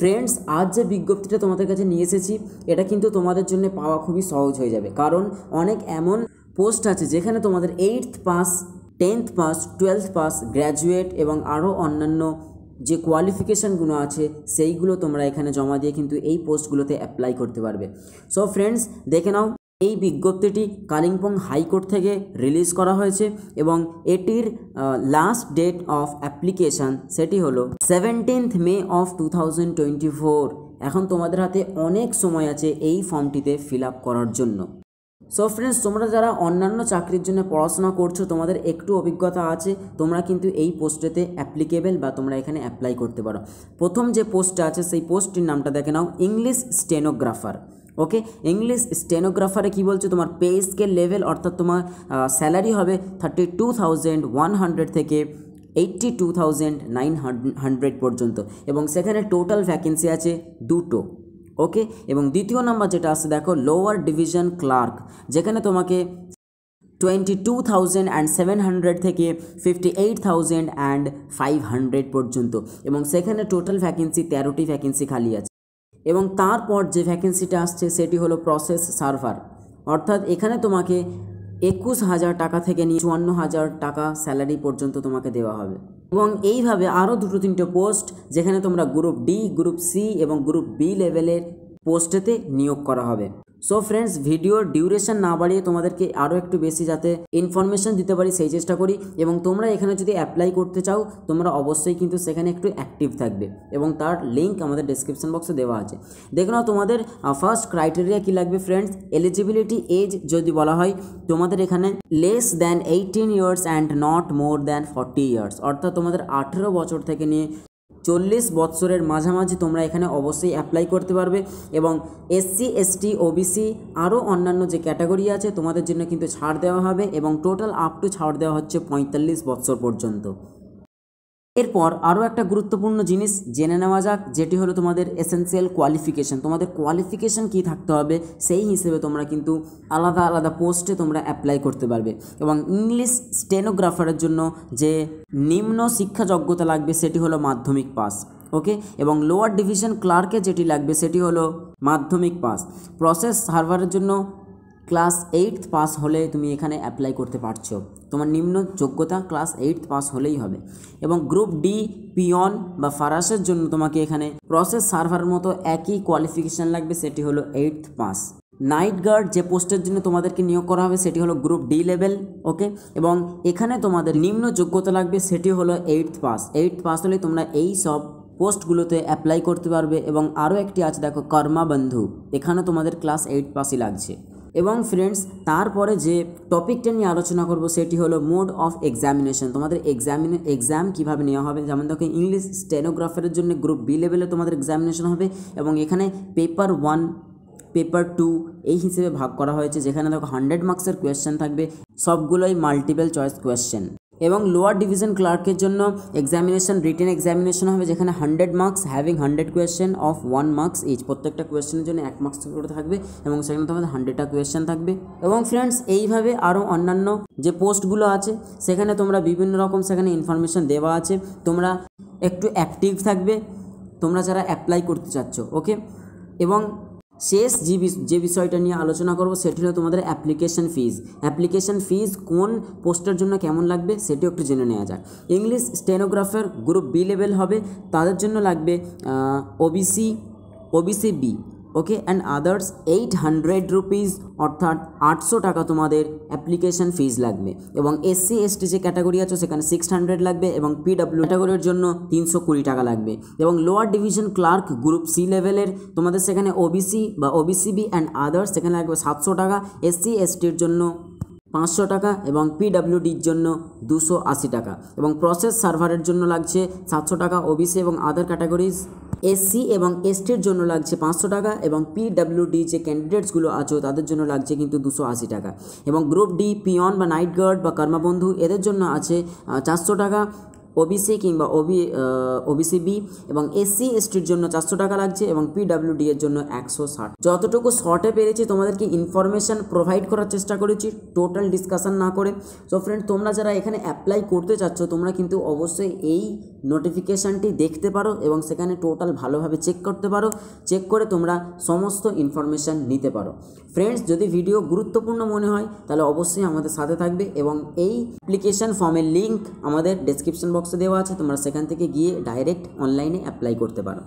Friends, আজ যে বিজ্ঞপ্তিটা তোমাদের কাছে নিয়ে এসেছি এটা কিন্তু তোমাদের জন্য পাওয়া খুবই সহজ হয়ে যাবে, কারণ অনেক এমন পোস্ট আছে যেখানে তোমাদের 8th pass, 10th pass, 12th pass, graduate এবং আরও অন্যান্য যে কোয়ালিফিকেশানগুলো আছে সেইগুলো তোমরা এখানে জমা দিয়ে কিন্তু এই পোস্টগুলোতে অ্যাপ্লাই করতে পারবে। সো ফ্রেন্ডস, দেখে নাও, এই বিজ্ঞপ্তিটি কালিম্পং হাইকোর্ট থেকে রিলিজ করা হয়েছে এবং এটির লাস্ট ডেট অফ অ্যাপ্লিকেশান সেটি হলো 17th মে অফ 2024। এখন তোমাদের হাতে অনেক সময় আছে এই ফর্মটিতে ফিল আপ করার জন্য। সো ফ্রেন্ডস, তোমরা যারা অন্যান্য চাকরির জন্য পড়াশোনা করছো, তোমাদের একটু অভিজ্ঞতা আছে, তোমরা কিন্তু এই পোস্টেতে অ্যাপ্লিকেবল বা তোমরা এখানে অ্যাপ্লাই করতে পারো। প্রথম যে পোস্টটা আছে সেই পোস্টটির নামটা দেখে নাও, ইংলিশ স্টেনোগ্রাফার। ওকে, ইংলিশ স্টেনোগ্রাফারে কী বলছে, তোমার পে স্কেল লেভেল অর্থাৎ তোমার স্যালারি হবে 32,100 থেকে 82,900 পর্যন্ত এবং সেখানে টোটাল ভ্যাকেন্সি আছে 2টো। ওকে, এবং দ্বিতীয় নাম্বার যেটা আছে দেখো, লোয়ার ডিভিশন ক্লার্ক, যেখানে তোমাকে 22,700 থেকে 58,500 পর্যন্ত এবং সেখানে টোটাল ভ্যাকেন্সি 13টি ভ্যাকেন্সি খালি আছে। এবং তারপর যে ভ্যাকেন্সিটা আসছে সেটি হলো প্রসেস সার্ভার, অর্থাৎ এখানে তোমাকে 21,000 টাকা থেকে নিয়ে 54,000 টাকা স্যালারি পর্যন্ত তোমাকে দেওয়া হবে। এবং এইভাবে আরও 2-3টে পোস্ট যেখানে তোমরা গ্রুপ ডি, গ্রুপ সি এবং গ্রুপ বি লেভেলের পোস্টেতে নিয়োগ করা হবে। সো ফ্রেন্ডস, ভিডিওর ডিউরেশন না বাড়িয়ে তোমাদেরকে আরও একটু বেশি যাতে ইনফরমেশন দিতে পারি সেই চেষ্টা করি। এবং তোমরা এখানে যদি অ্যাপ্লাই করতে চাও, তোমরা অবশ্যই কিন্তু সেখানে একটু অ্যাক্টিভ থাকবে এবং তার লিঙ্ক আমাদের ডেসক্রিপশন বক্সে দেওয়া আছে। দেখো না, তোমাদের ফার্স্ট ক্রাইটেরিয়া কী লাগবে ফ্রেন্ডস, এলিজিবিলিটি এজ যদি বলা হয়, তোমাদের এখানে less than 18 years and not more than 40 years, অর্থাৎ তোমাদের 18 বছর থেকে নিয়ে 40 বৎসরের মাঝামাঝি তোমরা এখানে অবশ্যই অ্যাপ্লাই করতে পারবে। এবং এসসি, এসটি, ওবিসি আরও অন্যান্য যে ক্যাটাগরি আছে তোমাদের জন্য কিন্তু ছাড় দেওয়া হবে এবং টোটাল আপ টু ছাড় দেওয়া হচ্ছে 45 বৎসর পর্যন্ত। এরপর আরও একটা গুরুত্বপূর্ণ জিনিস জেনে নেওয়া যাক, যেটি হলো তোমাদের এসেনশিয়াল কোয়ালিফিকেশান। তোমাদের কোয়ালিফিকেশান কী থাকতে হবে সেই হিসেবে তোমরা কিন্তু আলাদা আলাদা পোস্টে তোমরা অ্যাপ্লাই করতে পারবে। এবং ইংলিশ স্টেনোগ্রাফারের জন্য যে নিম্ন শিক্ষা যোগ্যতা লাগবে সেটি হলো মাধ্যমিক পাস। ওকে, এবং লোয়ার ডিভিশন ক্লার্কে যেটি লাগবে সেটি হলো মাধ্যমিক পাস। প্রসেস সার্ভারের জন্য ক্লাস 8th পাস হলে তুমি এখানে অ্যাপ্লাই করতে পারছো, তোমার নিম্ন যোগ্যতা ক্লাস 8th পাস হলেই হবে। এবং গ্রুপ ডি, পিয়ন বা ফারাসের জন্য তোমাকে এখানে প্রসেস সার্ভারের মতো একই কোয়ালিফিকেশান লাগবে, সেটি হলো 8th পাস। নাইট গার্ড যে পোস্টের জন্য তোমাদেরকে নিয়োগ করা হবে সেটি হলো গ্রুপ ডি লেভেল। ওকে, এবং এখানে তোমাদের নিম্ন যোগ্যতা লাগবে সেটি হলো 8th পাস। 8th পাস হলে তোমরা এই সব পোস্টগুলোতে অ্যাপ্লাই করতে পারবে। এবং আরও একটি আছে দেখো, কর্মা বন্ধু, এখানে তোমাদের ক্লাস 8 পাসই লাগছে। এবং ফ্রেন্ডস, তারপরে যে টপিকটা নিয়ে আলোচনা করব সেটি হলো মোড অফ এক্সামিনেশন। তোমাদের এক্সাম কীভাবে নেওয়া হবে, যেমন দেখো ইংলিশ স্টেনোগ্রাফারের জন্য গ্রুপ বি লেভেলে তোমাদের এক্সামিনেশন হবে এবং এখানে পেপার 1, পেপার 2 এই হিসেবে ভাগ করা হয়েছে, যেখানে দেখো 100 মার্কসের কোয়েশ্চেন থাকবে, সবগুলোই মাল্টিপল চয়েস কোয়েশ্চেন। এবং লোয়ার ডিভিশন ক্লার্কের জন্য এক্সামিনেশন রিটেন এক্সামিনেশন হবে, যেখানে 100 marks having 100 question of 1 marks each, প্রত্যেকটা কোয়েশ্চেনের জন্য 1 মার্কস করে থাকবে এবং সেখানে তোমাদের 100টা কোয়েশ্চেন থাকবে। এবং ফ্রেন্ডস, এইভাবে আরও অন্যান্য যে পোস্টগুলো আছে সেখানে তোমরা বিভিন্ন রকম সেখানে ইনফরমেশন দেওয়া আছে, তোমরা একটু অ্যাক্টিভ থাকবে তোমরা যারা অ্যাপ্লাই করতে চাচ্ছ। ওকে, এবং শেষ যে বিষয়টা নিয়ে আলোচনা করব সেটি হলো তোমাদের অ্যাপ্লিকেশন ফিজ। অ্যাপ্লিকেশন ফিজ কোন পোস্টের জন্য কেমন লাগবে সেটিও একটু জেনে নেওয়া যাক। English stenographer group B level হবে, তাদের জন্য লাগবে OBC B. Okay, and others 800 rupees, অর্থাৎ 800 টাকা তোমাদের অ্যাপ্লিকেশন ফিজ লাগবে। এবং এসসি, এসটি যে ক্যাটাগরি আছে সেখানে 600 লাগবে এবং পিডব্লিউ ক্যাটাগরির জন্য 320 টাকা লাগবে। এবং lower division clerk group C লেভেলের তোমাদের সেখানে ওবিসি বা ওবিসিবি অ্যান্ড আদার্স সেখানে লাগবে 700 টাকা, এসসি এসটির জন্য 500 টাকা এবং পিডব্লিউডির জন্য 280 টাকা। এবং প্রসেস সার্ভারের জন্য লাগছে 700 টাকা, ওবিসি এবং আদার ক্যাটাগরিজ এসসি এবং এসটির জন্য লাগছে 500 টাকা এবং পিডব্লিউডি যে ক্যান্ডিডেটসগুলো আছে তাদের জন্য লাগছে কিন্তু 280 টাকা। এবং গ্রুপ ডি, পিয়ন বা নাইট গার্ড বা কর্মবন্ধু এদের জন্য আছে 400 টাকা। ওবিসি কিংবা ওবিসি বি এবং এসসি এসটির জন্য 400 টাকা লাগছে এবং পিডাব্লিউডি এর জন্য 160। যতটুকু শর্টে পেরেছি তোমাদেরকে ইনফরমেশান প্রোভাইড করার চেষ্টা করেছি, টোটাল ডিসকাশন না করে। সো ফ্রেন্ড, তোমরা যারা এখানে অ্যাপ্লাই করতে চাচ্ছ তোমরা কিন্তু অবশ্যই এই নোটিফিকেশানটি দেখতে পারো এবং সেখানে টোটাল ভালোভাবে চেক করতে পারো। চেক করে তোমরা সমস্ত ইনফরমেশান নিতে পারো। ফ্রেন্ডস, যদি ভিডিও গুরুত্বপূর্ণ মনে হয় তাহলে অবশ্যই আমাদের সাথে থাকবে এবং এই অ্যাপ্লিকেশান ফর্মের লিঙ্ক আমাদের ডেসক্রিপশন বক্সে দেওয়া আছে, তোমরা সেখান থেকে গিয়ে ডাইরেক্ট অনলাইনে অ্যাপ্লাই করতে পারো।